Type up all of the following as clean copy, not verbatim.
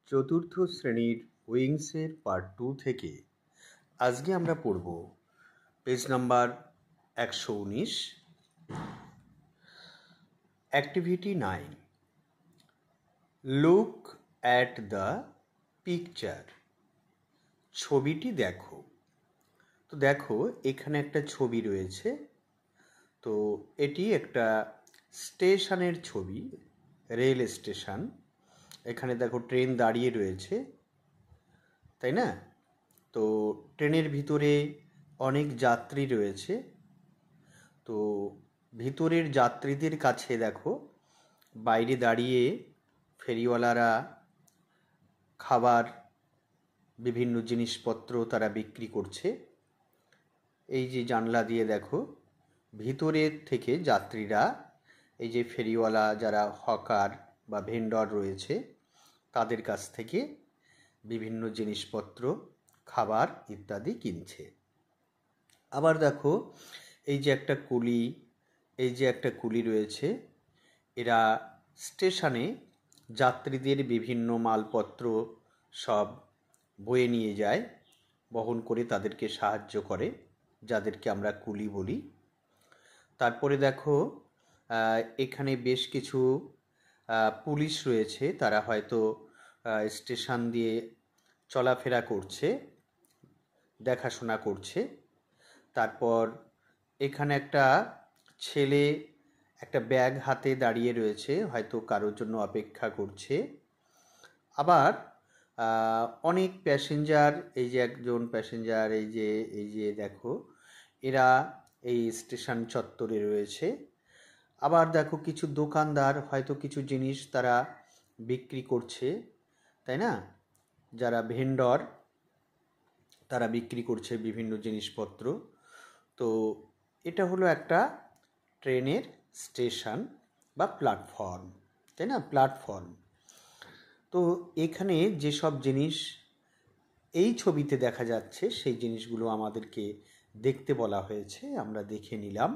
চতুর্থ শ্রেণীর উইংসের পার্ট 2 থেকে আজকে আমরা পড়ব page number 119, activity 9, look at the picture. ছবিটি দেখো। তো দেখো, এখানে একটা ছবি রয়েছে। তো এটি একটা স্টেশনের ছবি, রেল স্টেশন। এখানে দেখো ট্রেন দাঁড়িয়ে রয়েছে, তাই না? তো ট্রেনের ভিতরে অনেক যাত্রী রয়েছে। তো ভিতরের যাত্রীদের কাছে দেখো বাইরে দাঁড়িয়ে ফেরিওয়ালারা খাবার, বিভিন্ন জিনিসপত্র তারা বিক্রি করছে। এই যে জানলা দিয়ে দেখো ভিতরের থেকে যাত্রীরা, এই যে ফেরিওয়ালা যারা হকার বা ভেন্ডর রয়েছে তাদের কাছ থেকে বিভিন্ন জিনিসপত্র, খাবার ইত্যাদি কিনছে। আবার দেখো এই যে একটা কুলি রয়েছে। এরা স্টেশনে যাত্রীদের বিভিন্ন মালপত্র সব বয়ে নিয়ে যায়, বহন করে তাদেরকে সাহায্য করে, যাদেরকে আমরা কুলি বলি। তারপরে দেখো এখানে বেশ কিছু পুলিশ রয়েছে, তারা হয়তো স্টেশন দিয়ে চলাফেরা করছে, দেখাশোনা করছে। তারপর এখানে একটা ছেলে একটা ব্যাগ হাতে দাঁড়িয়ে রয়েছে, হয়তো কারোর জন্য অপেক্ষা করছে। আবার অনেক প্যাসেঞ্জার, এই যে একজন প্যাসেঞ্জার, এই যে দেখো এরা এই স্টেশন চত্বরে রয়েছে। আবার দেখো কিছু দোকানদার হয়তো কিছু জিনিস তারা বিক্রি করছে, তাই না? যারা ভেন্ডর তারা বিক্রি করছে বিভিন্ন জিনিসপত্র। তো এটা হলো একটা ট্রেনের স্টেশন বা প্ল্যাটফর্ম, তাই না? প্ল্যাটফর্ম। তো এখানে যেসব জিনিস এই ছবিতে দেখা যাচ্ছে সেই জিনিসগুলো আমাদেরকে দেখতে বলা হয়েছে, আমরা দেখে নিলাম।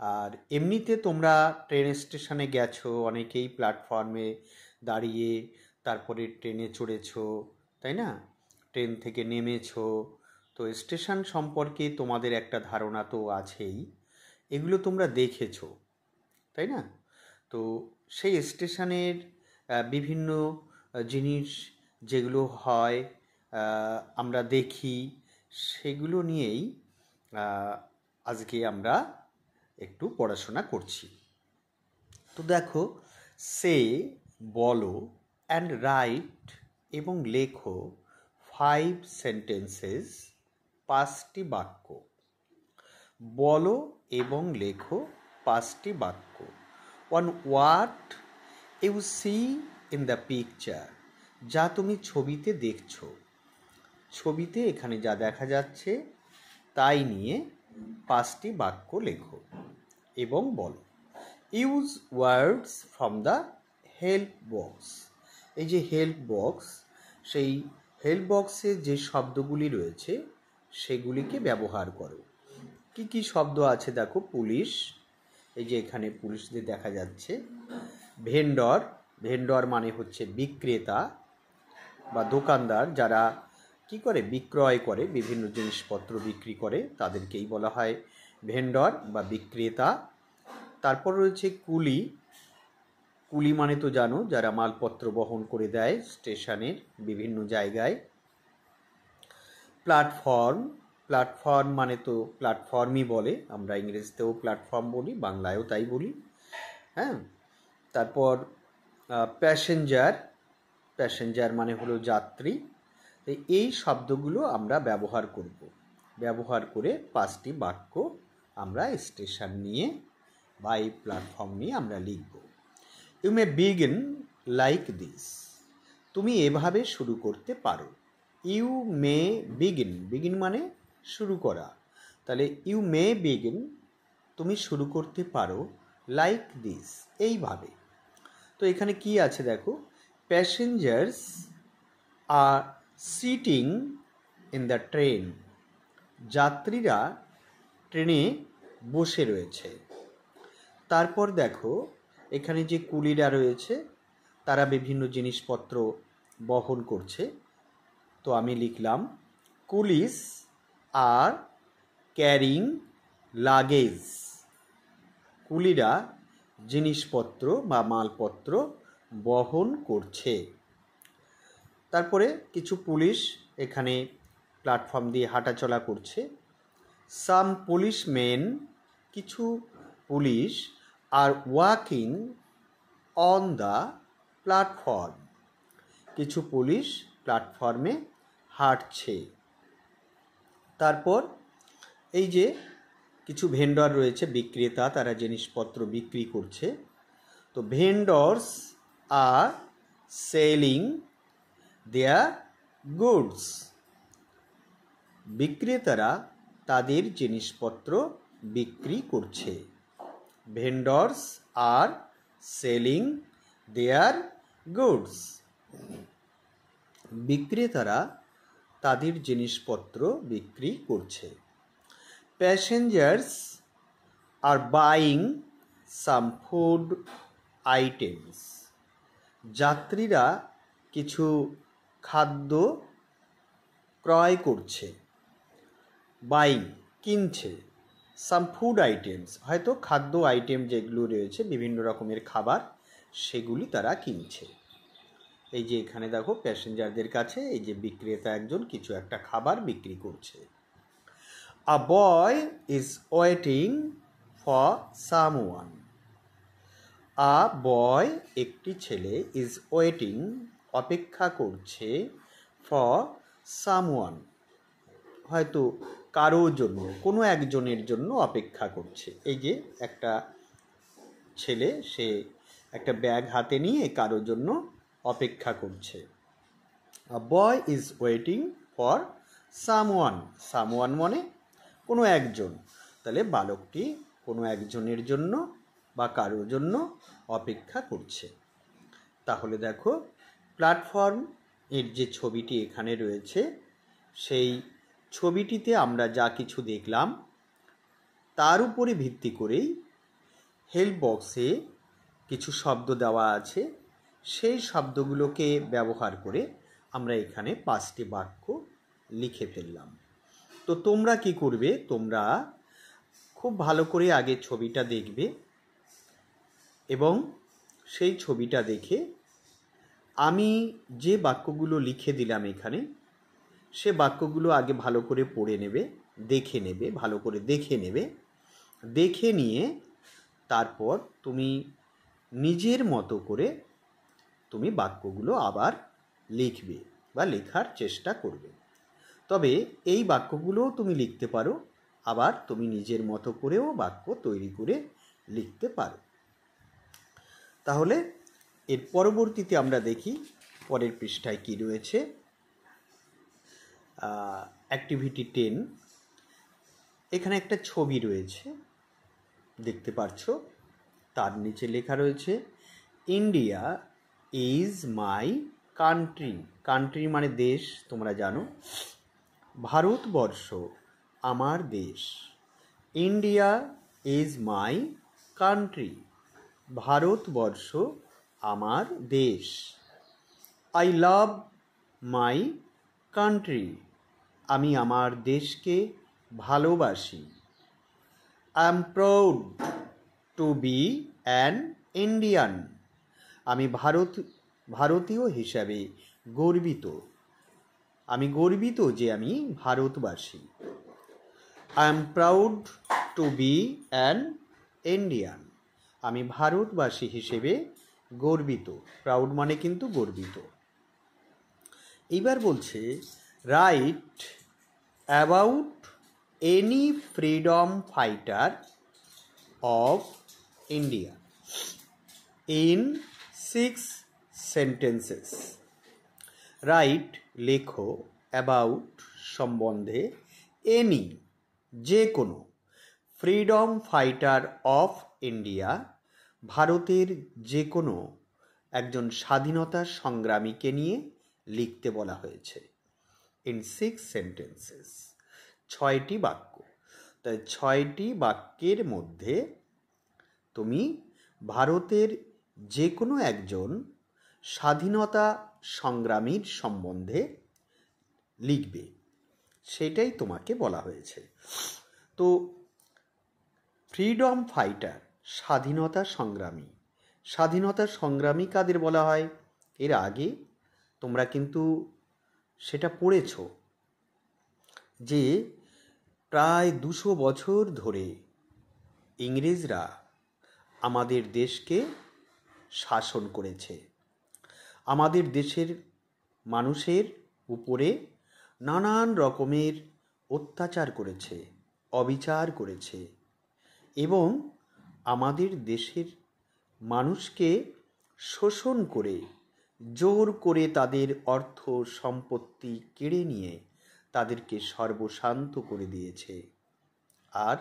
আর এমনিতে তোমরা ট্রেন স্টেশনে গেছো, অনেকেই প্ল্যাটফর্মে দাঁড়িয়ে তারপরে ট্রেনে চড়েছো, তাই না? ট্রেন থেকে নেমেছো। তো স্টেশন সম্পর্কে তোমাদের একটা ধারণা তো আছেই, এগুলো তোমরা দেখেছো, তাই না? তো সেই স্টেশনের বিভিন্ন জিনিস যেগুলো হয়, আমরা দেখি, সেগুলো নিয়েই আজকে আমরা একটু পড়াশোনা করছি। তো দেখো, সে, বলো, অ্যান্ড রাইট এবং লেখো 5 সেন্টেন্সেস, 5টি বাক্য। বলো এবং লেখো 5টি বাক্য। One what you see in the picture, যা তুমি ছবিতে দেখছো। ছবিতে এখানে যা দেখা যাচ্ছে তাই নিয়ে 5টি বাক্য লেখো এবং বলো। Use words from the help box. এই যে হেল্প বক্স, সেই হেল্প বক্সে যে শব্দগুলি রয়েছে সেগুলিকে ব্যবহার করো। কি কি শব্দ আছে দেখো? পুলিশ, এই যে এখানে পুলিশদের দেখা যাচ্ছে। ভেন্ডর, ভেন্ডর মানে হচ্ছে বিক্রেতা বা দোকানদার, যারা কি করে? বিক্রয় করে, বিভিন্ন জিনিসপত্র বিক্রি করে, তাদেরকেই বলা হয় ভেন্ডর বা বিক্রেতা। তারপর রয়েছে কুলি। কুলি মানে তো জানো, যারা মালপত্র বহন করে দেয় স্টেশনের বিভিন্ন জায়গায়। প্ল্যাটফর্ম, প্ল্যাটফর্ম মানে তো প্ল্যাটফর্মই বলে, আমরা ইংরেজিতেও প্ল্যাটফর্ম বলি, বাংলায়ও তাই বলি, হ্যাঁ। তারপর প্যাসেঞ্জার, প্যাসেঞ্জার মানে হলো যাত্রী। এই শব্দগুলো আমরা ব্যবহার করব, ব্যবহার করে 5টি বাক্য আমরা স্টেশন নিয়ে বা এই প্ল্যাটফর্ম নিয়ে আমরা লিখব। You may begin like this, তুমি এভাবে শুরু করতে পারো। ইউ মে বিগিন, বিগিন মানে শুরু করা, তাহলে ইউ মে বিগিন, তুমি শুরু করতে পারো, লাইক দিস, এইভাবে। তো এখানে কি আছে দেখো? Passengers are sitting in the train, যাত্রীরা ট্রেনে বসে রয়েছে। তারপর দেখো এখানে যে কুলিরা রয়েছে তারা বিভিন্ন জিনিসপত্র বহন করছে। তো আমি লিখলাম কুলিস আর ক্যারিং লাগেজ। কুলিরা জিনিসপত্র বা মালপত্র বহন করছে। তারপরে কিছু পুলিশ এখানে প্ল্যাটফর্ম দিয়ে হাঁটাচলা করছে। সাম পুলিশমেন, কিছু police are walking on the platform, কিছু পুলিশ প্ল্যাটফর্মে হাঁটছে। তারপর এই যে কিছু ভেন্ডর রয়েছে, বিক্রেতা, তারা জিনিসপত্র বিক্রি করছে। তো ভেন্ডর্স আর সেলিং দেয়ার গুডস, বিক্রেতারা তাদের জিনিসপত্র বিক্রি করছে। ভেন্ডর্স আর সেলিং দেয়ার গুডস, বিক্রেতারা তাদের জিনিসপত্র বিক্রি করছে। প্যাসেঞ্জার্স আর বাইং সাম ফুড আইটেমস, যাত্রীরা কিছু খাদ্য ক্রয় করছে। বাইং কিনছে, সাম ফুড আইটেমস হয়তো খাদ্য আইটেম যেগুলো রয়েছে বিভিন্ন রকমের খাবার, সেগুলি তারা কিনছে। এই যে এখানে দেখো প্যাসেঞ্জারদের কাছে এই যে বিক্রেতা একজন কিছু একটা খাবার বিক্রি করছে। A boy is waiting for someone. A boy, একটি ছেলে, ইজ ওয়েটিং, অপেক্ষা করছে, ফর সামওয়ান, হয়তো কারো জন্য, কোনো একজনের জন্য অপেক্ষা করছে। এই যে একটা ছেলে, সে একটা ব্যাগ হাতে নিয়ে কারো জন্য অপেক্ষা করছে। A boy is waiting for someone, someone মানে কোনো একজন, তাহলে বালকটি কোনো একজনের জন্য বা কারোর জন্য অপেক্ষা করছে। তাহলে দেখো প্ল্যাটফর্ম এর যে ছবিটি এখানে রয়েছে, সেই ছবিটিতে আমরা যা কিছু দেখলাম তার উপরে ভিত্তি করেই হেল্প বক্সে কিছু শব্দ দেওয়া আছে। সেই শব্দগুলোকে ব্যবহার করে আমরা এখানে 5টি বাক্য লিখে ফেললাম। তো তোমরা কি করবে, তোমরা খুব ভালো করে আগে ছবিটা দেখবে এবং সেই ছবিটা দেখে আমি যে বাক্যগুলো লিখে দিলাম এখানে, সে বাক্যগুলো আগে ভালো করে পড়ে নেবে, দেখে নেবে, ভালো করে দেখে নেবে। দেখে নিয়ে তারপর তুমি নিজের মতো করে তুমি বাক্যগুলো আবার লিখবে বা লেখার চেষ্টা করবে। তবে এই বাক্যগুলোও তুমি লিখতে পারো, আবার তুমি নিজের মতো করেও বাক্য তৈরি করে লিখতে পারো। তাহলে এর পরবর্তীতে আমরা দেখি পরের পৃষ্ঠায় কি রয়েছে। অ্যাক্টিভিটি 10, এখানে একটা ছবি রয়েছে দেখতে পাচ্ছ, তার নিচে লেখা রয়েছে India is my country. Country মানে দেশ, তোমরা জানো। ভারতবর্ষ আমার দেশ। India is my country, Bharatvarsha আমার দেশ। আই লাভ মাই কান্ট্রি, আমি আমার দেশকে ভালোবাসি। I am proud to be an Indian, আমি ভারতীয় হিসাবে গর্বিত। আমি গর্বিত যে আমি ভারতবাসী। I am proud to be an Indian, আমি ভারতবাসী হিসেবে গর্বিত। প্রাউড মানে কিন্তু গর্বিত। এইবার বলছে right about any freedom fighter of India in 6 sentences. Right লেখো, অ্যাবাউট সম্বন্ধে, এনি যে কোনো, ফ্রিডম ফাইটার অফ ইন্ডিয়া ভারতের যে কোনো একজন স্বাধীনতা সংগ্রামীকে নিয়ে লিখতে বলা হয়েছে। ইন 6 সেন্টেন্সেস, 6টি বাক্য। তাই 6টি বাক্যের মধ্যে তুমি ভারতের যে কোনো একজন স্বাধীনতা সংগ্রামীর সম্বন্ধে লিখবে, সেটাই তোমাকে বলা হয়েছে। তো ফ্রিডম ফাইটার, স্বাধীনতা সংগ্রামী। স্বাধীনতা সংগ্রামী কাদের বলা হয়? এর আগে তোমরা কিন্তু সেটা পড়েছ যে প্রায় 200 বছর ধরে ইংরেজরা আমাদের দেশকে শাসন করেছে। আমাদের দেশের মানুষের উপরে নানান রকমের অত্যাচার করেছে, অবিচার করেছে এবং আমাদের দেশের মানুষকে শোষণ করে, জোর করে তাদের অর্থ সম্পত্তি কেড়ে নিয়ে তাদেরকে সর্বশান্ত করে দিয়েছে। আর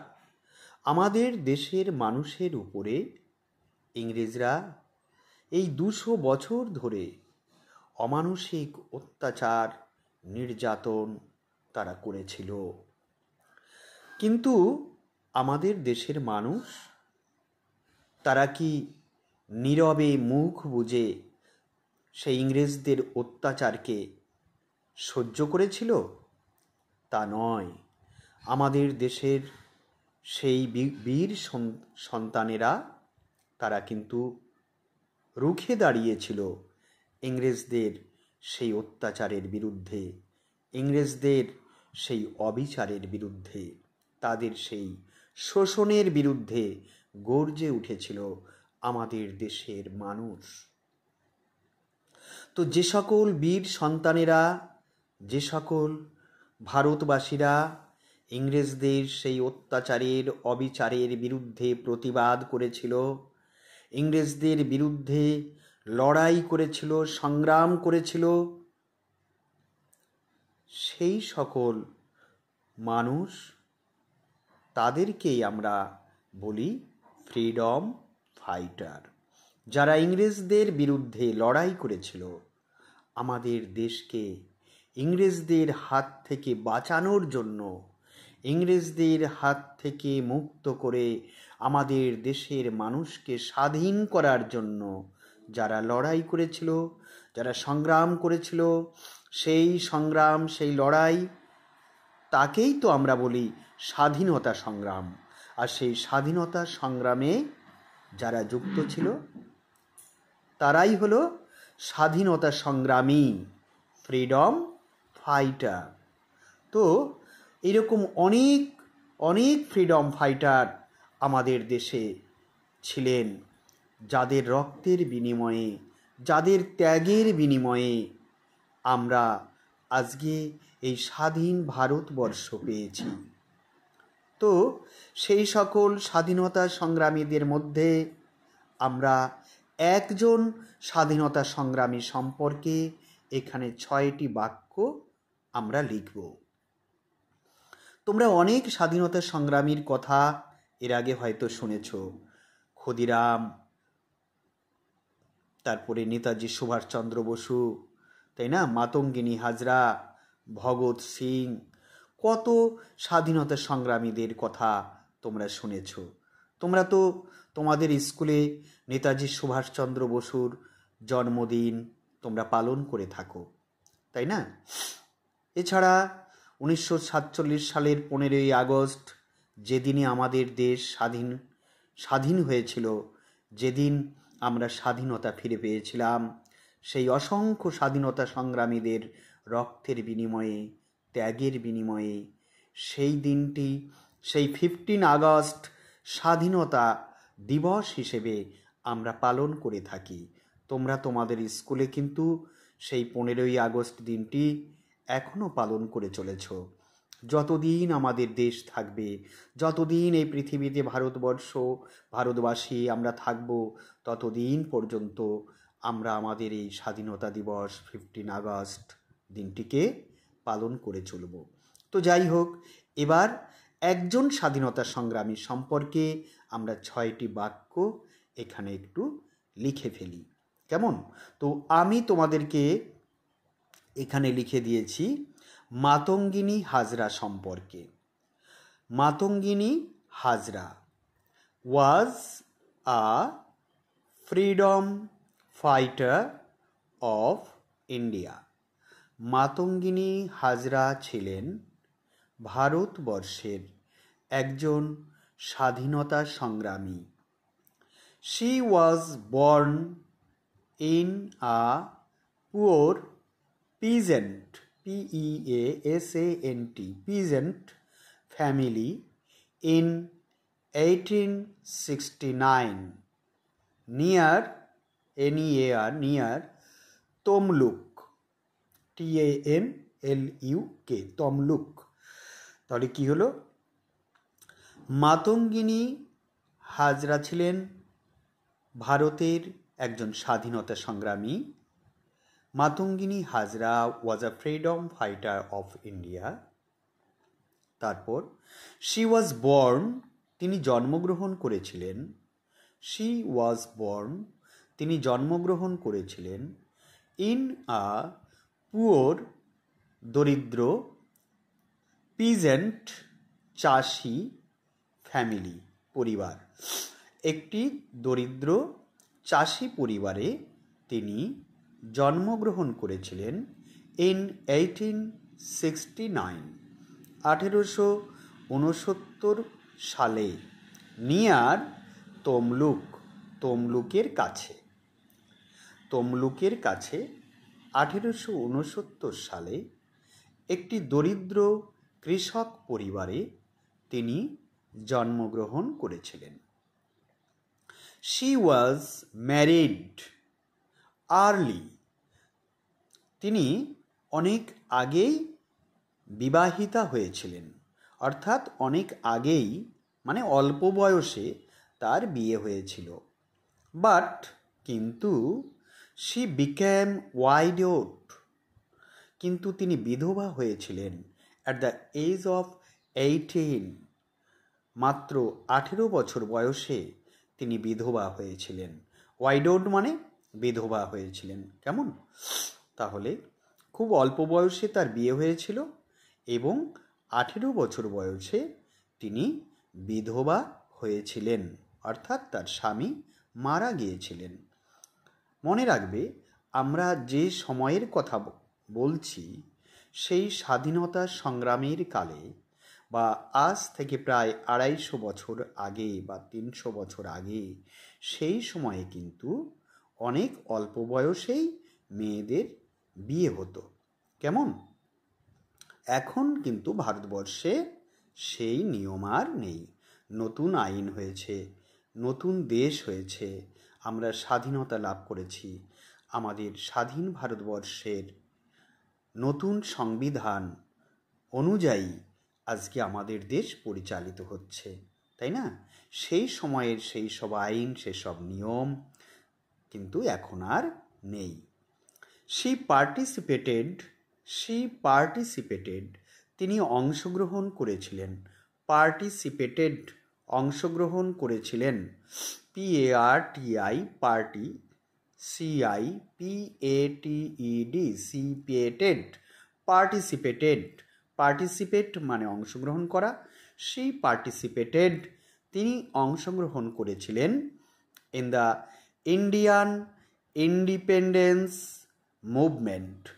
আমাদের দেশের মানুষের উপরে ইংরেজরা এই 200 বছর ধরে অমানসিক অত্যাচার, নির্যাতন তারা করেছিল। কিন্তু আমাদের দেশের মানুষ তারা কি নীরবে মুখ বুজে সেই ইংরেজদের অত্যাচারকে সহ্য করেছিল? তা নয়। আমাদের দেশের সেই বীর সন্তানেরা তারা কিন্তু রুখে দাঁড়িয়েছিল ইংরেজদের সেই অত্যাচারের বিরুদ্ধে, ইংরেজদের সেই অবিচারের বিরুদ্ধে, তাদের সেই শোষণের বিরুদ্ধে গর্জে উঠেছিল আমাদের দেশের মানুষ। তো যে সকল বীর সন্তানেরা, যে সকল ভারতবাসীরা ইংরেজদের সেই অত্যাচারের, অবিচারের বিরুদ্ধে প্রতিবাদ করেছিল, ইংরেজদের বিরুদ্ধে লড়াই করেছিল, সংগ্রাম করেছিল, সেই সকল মানুষ, তাদেরকেই আমরা বলি ফ্রিডম ফাইটার। যারা ইংরেজদের বিরুদ্ধে লড়াই করেছিল, আমাদের দেশকে ইংরেজদের হাত থেকে বাঁচানোর জন্য, ইংরেজদের হাত থেকে মুক্ত করে আমাদের দেশের মানুষকে স্বাধীন করার জন্য যারা লড়াই করেছিল, যারা সংগ্রাম করেছিল, সেই সংগ্রাম, সেই লড়াই, তাকেই তো আমরা বলি স্বাধীনতা সংগ্রাম। আর সেই স্বাধীনতা সংগ্রামে যারা যুক্ত ছিল তারাই হলো স্বাধীনতা সংগ্রামী, ফ্রিডম ফাইটার। তো এরকম অনেক অনেক ফ্রিডম ফাইটার আমাদের দেশে ছিলেন, যাদের রক্তের বিনিময়ে, যাদের ত্যাগের বিনিময়ে আমরা আজকে এই স্বাধীন ভারতবর্ষ পেয়েছি। তো সেই সকল স্বাধীনতা সংগ্রামীদের মধ্যে আমরা একজন স্বাধীনতা সংগ্রামী সম্পর্কে এখানে 6টি বাক্য আমরা লিখব। তোমরা অনেক স্বাধীনতা সংগ্রামীর কথা এর আগে হয়তো শুনেছ। ক্ষুদিরাম, তারপরে নেতাজি সুভাষচন্দ্র বসু, তাই না, মাতঙ্গিনী হাজরা, ভগৎ সিং, কত স্বাধীনতা সংগ্রামীদের কথা তোমরা শুনেছ। তোমরা তো তোমাদের স্কুলে নেতাজি সুভাষচন্দ্র বসুর জন্মদিন তোমরা পালন করে থাকো, তাই না? এছাড়া 1947 সালের 15ই আগস্ট, যেদিনে আমাদের দেশ স্বাধীন হয়েছিল, যেদিন আমরা স্বাধীনতা ফিরে পেয়েছিলাম, সেই অসংখ্য স্বাধীনতা সংগ্রামীদের রক্তের বিনিময়ে, ত্যাগের বিনিময়ে সেই দিনটি, সেই 15 আগস্ট স্বাধীনতা দিবস হিসেবে আমরা পালন করে থাকি। তোমরা তোমাদের স্কুলে কিন্তু সেই 15ই আগস্ট দিনটি এখনও পালন করে চলেছ। যতদিন আমাদের দেশ থাকবে, যতদিন এই পৃথিবীতে ভারতবর্ষ, ভারতবাসী আমরা থাকব, ততদিন পর্যন্ত আমরা আমাদের এই স্বাধীনতা দিবস 15 আগস্ট দিনটিকে পালন করে চলব। তো যাই হোক, এবার একজন স্বাধীনতা সংগ্রামী সম্পর্কে আমরা 6টি বাক্য এখানে একটু লিখে ফেলি, কেমন? তো আমি তোমাদেরকে এখানে লিখে দিয়েছি মাতঙ্গিনী হাজরা সম্পর্কে। Matangini Hazra was a freedom fighter of India. Matangini Hazra ছিলেন ভারতবর্ষের একজন স্বাধীনতা সংগ্রামী। She was born in a poor peasant, P-E-A-S-A-N-T, peasant family in 1869 near near Tamluk, TAMLUK, Tamluk. তাহলে কি হলো? মাতঙ্গিনী হাজরা ছিলেন ভারতের একজন স্বাধীনতা সংগ্রামী। Matangini Hazra was a freedom fighter of India. তারপর শি ওয়াজ বর্ন, তিনি জন্মগ্রহণ করেছিলেন। শি ওয়াজ বর্ন, তিনি জন্মগ্রহণ করেছিলেন ইন আ পুওর, দরিদ্র, পিজেন্ট, চাষি, ফ্যামিলি, পরিবার। একটি দরিদ্র চাষি পরিবারে তিনি জন্মগ্রহণ করেছিলেন ইন 1869, 1869 সালে, নিয়ার তমলুক, তমলুকের কাছে। তমলুকের কাছে 1869 সালে একটি দরিদ্র কৃষক পরিবারে তিনি জন্মগ্রহণ করেছিলেন। She was married early, তিনি অনেক আগেই বিবাহিতা হয়েছিলেন, অর্থাৎ অনেক আগেই মানে অল্প বয়সে তার বিয়ে হয়েছিল। বাট কিন্তু she became widowed, কিন্তু তিনি বিধবা হয়েছিলেন অ্যাট দ্য এজ অফ 18, মাত্র 18 বছর বয়সে তিনি বিধবা হয়েছিলেন। ওয়াইডোড মানে বিধবা হয়েছিলেন। কেমন? তাহলে খুব অল্প বয়সে তার বিয়ে হয়েছিল এবং 18 বছর বয়সে তিনি বিধবা হয়েছিলেন, অর্থাৎ তার স্বামী মারা গিয়েছিলেন। মনে রাখবে, আমরা যে সময়ের কথা বলছি সেই স্বাধীনতা সংগ্রামের কালে বা আজ থেকে প্রায় 250 বছর আগে বা 300 বছর আগে, সেই সময়ে কিন্তু অনেক অল্প বয়সেই মেয়েদের বিয়ে হতো। কেমন? এখন কিন্তু ভারতবর্ষে সেই নিয়ম আর নেই। নতুন আইন হয়েছে, নতুন দেশ হয়েছে, আমরা স্বাধীনতা লাভ করেছি। আমাদের স্বাধীন ভারতবর্ষের নতুন সংবিধান অনুযায়ী আজকে আমাদের দেশ পরিচালিত হচ্ছে, তাই না? সেই সময়ের সেই সব আইন, সেসব নিয়ম কিন্তু এখন আর নেই। She participated, তিনি অংশগ্রহণ করেছিলেন। পার্টিসিপেটেড, অংশগ্রহণ করেছিলেন। PARTI, parti, CIPATED, cipated, participated, participate মানে অংশগ্রহণ করা। She participated, তিনি অংশগ্রহণ করেছিলেন in the Indian independence movement,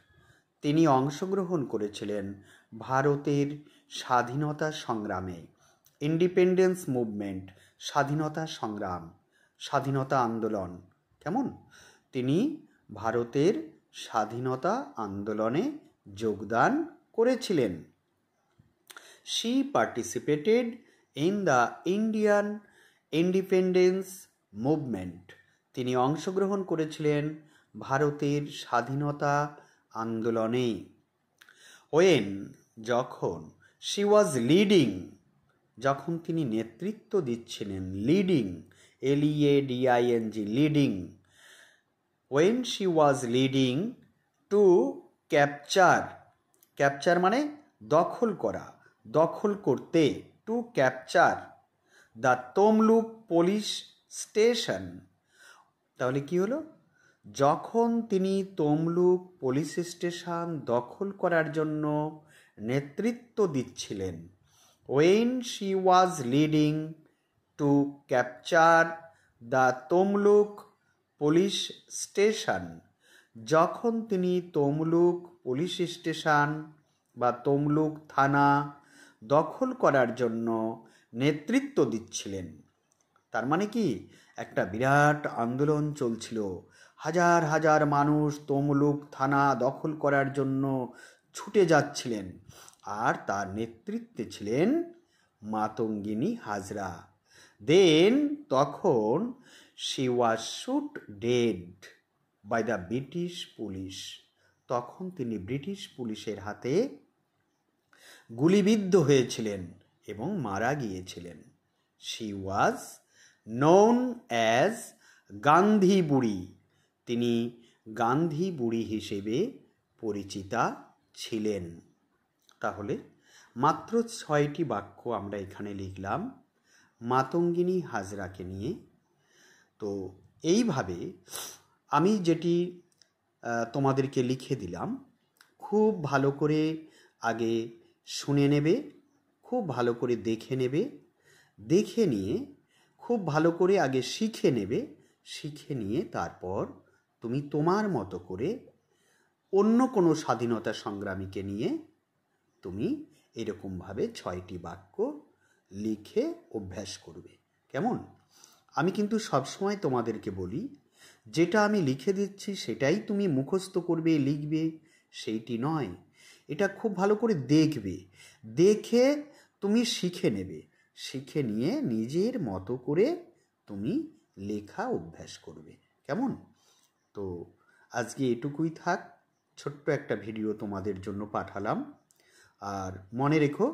তিনি অংশগ্রহণ করেছিলেন ভারতের স্বাধীনতা সংগ্রামে। ইন্ডিপেন্ডেন্স মুভমেন্ট, স্বাধীনতা সংগ্রাম, স্বাধীনতা আন্দোলন। কেমন? তিনি ভারতের স্বাধীনতা আন্দোলনে যোগদান করেছিলেন। She participated in the Indian independence movement, তিনি অংশগ্রহণ করেছিলেন ভারতের স্বাধীনতা আন্দোলনে। When, যখন, she was leading, যখন তিনি নেতৃত্ব দিচ্ছিলেন। Leading, LEADING, leading. When she was leading to capture, capture মানে দখল করা, দখল করতে, to capture the Tamluk police station. তাহলে কি হলো? যখন তিনি তমলুক পুলিশ স্টেশন দখল করার জন্য নেতৃত্ব দিচ্ছিলেন। When she was leading to capture the Tamluk police station, যখন তিনি তমলুক পুলিশ স্টেশন বা তমলুক থানা দখল করার জন্য নেতৃত্ব দিচ্ছিলেন। তার মানে কি, একটা বিরাট আন্দোলন চলছিল, হাজার হাজার মানুষ তমলুক থানা দখল করার জন্য ছুটে যাচ্ছিলেন, আর তার নেতৃত্বে ছিলেন মাতঙ্গিনী হাজরা। দেন তখন she was shot dead by the British police. তখন তিনি ব্রিটিশ পুলিশের হাতে গুলিবিদ্ধ হয়েছিলেন এবং মারা গিয়েছিলেন। She was known as Gandhi বুড়ি। তিনি গান্ধী বুড়ি হিসেবে পরিচিতা ছিলেন। তাহলে মাত্র 6টি বাক্য আমরা এখানে লিখলাম মাতঙ্গিনী হাজরাকে নিয়ে। তো এইভাবে আমি যেটি তোমাদেরকে লিখে দিলাম, খুব ভালো করে আগে শুনে নেবে, খুব ভালো করে দেখে নেবে, দেখে নিয়ে খুব ভালো করে আগে শিখে নেবে, শিখে নিয়ে তারপর তুমি তোমার মতো করে অন্য কোনো স্বাধীনতা সংগ্রামীকে নিয়ে তুমি এরকমভাবে 6টি বাক্য লিখে অভ্যাস করবে। কেমন? আমি কিন্তু সবসময় তোমাদেরকে বলি, যেটা আমি লিখে দিচ্ছি সেটাই তুমি মুখস্থ করবে, লিখবে, সেইটি নয়। এটা খুব ভালো করে দেখবে, দেখে তুমি শিখে নেবে, শিখে নিয়ে নিজের মতো করে তুমি লেখা অভ্যাস করবে। কেমন? তো আজকে এটুকুই থাক, ছোট্ট একটা ভিডিও তোমাদের জন্য পাঠালাম। আর মনে রেখো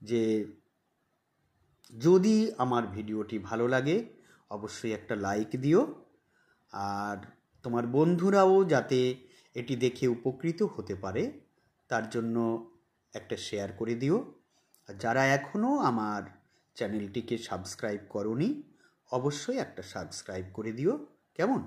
যে যদি আমার ভিডিওটি ভালো লাগে অবশ্যই একটা লাইক দিও, আর তোমার বন্ধুরাও যাতে এটি দেখে উপকৃত হতে পারে তার জন্য একটা শেয়ার করে দিও। আর যারা এখনও আমার চ্যানেলটিকে সাবস্ক্রাইব করোনি অবশ্যই একটা সাবস্ক্রাইব করে দিও। কেমন?